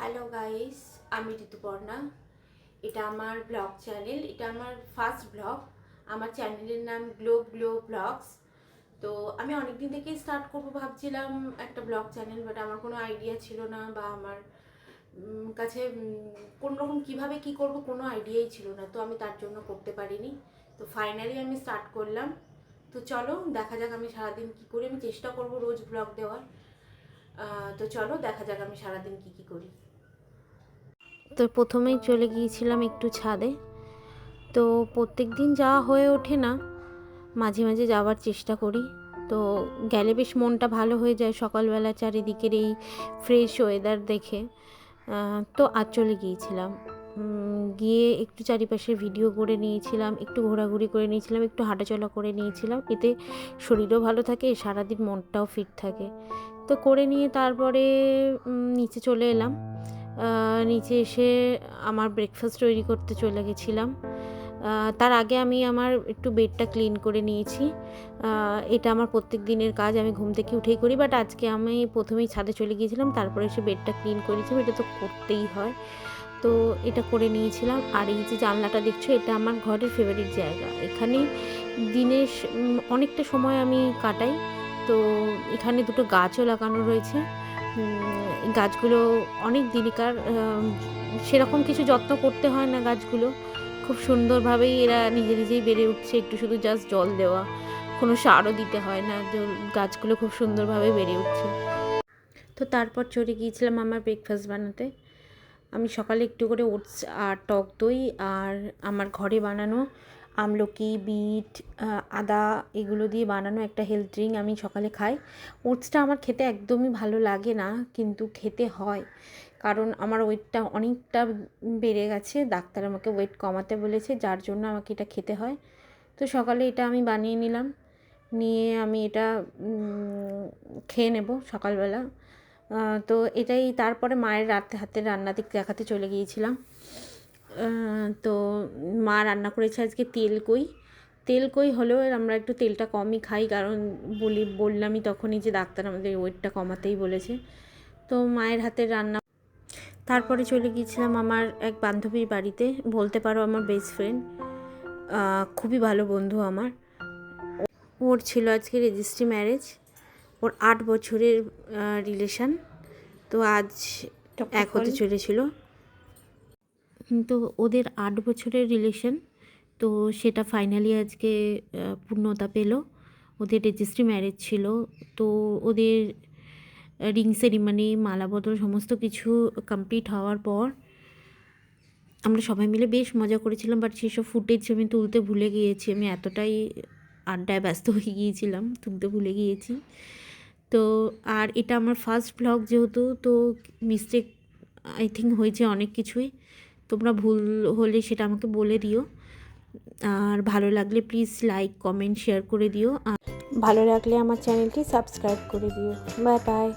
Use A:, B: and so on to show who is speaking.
A: Hello guys, আমি ঋতুপর্ণা। এটা আমার ব্লগ চ্যানেল, এটা আমার ফার্স্ট ব্লগ। আমার চ্যানেলের নাম গ্লো ব্লগস। তো আমি অনেকদিন থেকেই স্টার্ট করবো ভাবছিলাম একটা ব্লগ চ্যানেল, বাট আমার কোনো আইডিয়া ছিল না, বা আমার কাছে কোনো রকম কীভাবে কী করবো কোনো আইডিয়াই ছিল না। তো আমি তার জন্য করতে পারিনি। তো ফাইনালি আমি স্টার্ট করলাম। তো চলো দেখা যাক আমি সারাদিন কী করি। আমি চেষ্টা করবো রোজ ব্লগ দেওয়ার। তো চলো দেখা যাক আমি সারাদিন কী করি। তো প্রথমেই চলে গিয়েছিলাম একটু ছাদে। তো প্রত্যেক দিন যাওয়া হয়ে ওঠে না, মাঝে মাঝে যাওয়ার চেষ্টা করি। তো গেলে বেশ মনটা ভালো হয়ে যায় সকালবেলা চারিদিকের এই ফ্রেশ ওয়েদার দেখে। তো আজ চলে গিয়েছিলাম, গিয়ে একটু চারিপাশে ভিডিও করে নিয়েছিলাম, একটু ঘোরাঘুরি করে নিয়েছিলাম, একটু হাঁটাচলা করে নিয়েছিলাম। এতে শরীরও ভালো থাকে, সারাদিন মনটাও ফিট থাকে। তো করে নিয়ে তারপরে নিচে চলে এলাম। নিচে এসে আমার ব্রেকফাস্ট তৈরি করতে চলে গেছিলাম। তার আগে আমি আমার একটু বেডটা ক্লিন করে নিয়েছি। এটা আমার প্রত্যেক দিনের কাজ, আমি ঘুম থেকে উঠেই করি। বাট আজকে আমি প্রথমেই ছাদে চলে গিয়েছিলাম, তারপরে এসে বেডটা ক্লিন করেছিলাম। এটা তো করতেই হয়, তো এটা করে নিয়েছিলাম। আর এই যে জানলাটা দেখছো, এটা আমার ঘরের ফেভারিট জায়গা। এখানে দিনের অনেকটা সময় আমি কাটাই। তো এখানে দুটো গাছও লাগানো রয়েছে। গাছগুলো অনেক দিনকার, সেরকম কিছু যত্ন করতে হয় না। গাছগুলো খুব সুন্দরভাবেই এরা নিজে নিজেই বেড়ে উঠছে, একটু শুধু জাস্ট জল দেওয়া, কোনো সারও দিতে হয় না। গাছগুলো খুব সুন্দরভাবে বেড়ে উঠছে। তো তারপর চলে গিয়েছিলাম আমার ব্রেকফাস্ট বানাতে। আমি সকালে একটু করে ওটস আর টক দই আর আমার ঘরে বানানো আমলকি, বিট, আদা এগুলো দিয়ে বানানো একটা হেলথ ড্রিঙ্ক আমি সকালে খাই। ওটসটা আমার খেতে একদমই ভালো লাগে না, কিন্তু খেতে হয়, কারণ আমার ওয়েটটা অনেকটা বেড়ে গেছে। ডাক্তার আমাকে ওয়েট কমাতে বলেছে, যার জন্য আমাকে এটা খেতে হয়। তো সকালে এটা আমি বানিয়ে নিলাম, নিয়ে আমি এটা খেয়ে নেব সকালবেলা। তো এটাই। তারপরে মায়ের হাতের রান্না দেখাতে চলে গিয়েছিলাম। তো মা রান্না করেছে আজকে তেলকই হলেও আমরা একটু তেলটা কমই খাই, কারণ বললামই তখনই যে ডাক্তার আমাদের ওয়েটটা কমাতেই বলেছে। তো মায়ের হাতের রান্না। তারপরে চলে গিয়েছিলাম আমার এক বান্ধবীর বাড়িতে, বলতে পারো আমার বেস্ট ফ্রেন্ড, খুবই ভালো বন্ধু আমার। ওর ছিল আজকে রেজিস্ট্রি ম্যারেজ। ওর 8 বছরের রিলেশান। তো আজ এক হতে চলেছিল। তো ওদের 8 বছরের রিলেশন, তো সেটা ফাইনালি আজকে পূর্ণতা পেল। ওদের রেজিস্ট্রি ম্যারেজ ছিল। তো ওদের রিং সেরিমনি, মালা বদল সমস্ত কিছু কমপ্লিট হওয়ার পর আমরা সবাই মিলে বেশ মজা করেছিলাম। বাট সেসব ফুটেজ আমি তুলতে ভুলে গিয়েছি। আমি এতটাই আড্ডায় ব্যস্ত হয়ে গিয়েছিলাম, তুলতে ভুলে গিয়েছি। তো আর এটা আমার ফার্স্ট ব্লগ যেহেতু, তো মিস্টেক আই থিঙ্ক হয়েছে অনেক কিছুই। তোমরা ভুল হলে সেটা আমাকে বলে দিও। আর ভালো লাগলে প্লিজ লাইক, কমেন্ট, শেয়ার করে দিও। আর ভালো লাগলে আমার চ্যানেলটি সাবস্ক্রাইব করে দিও। Bye bye.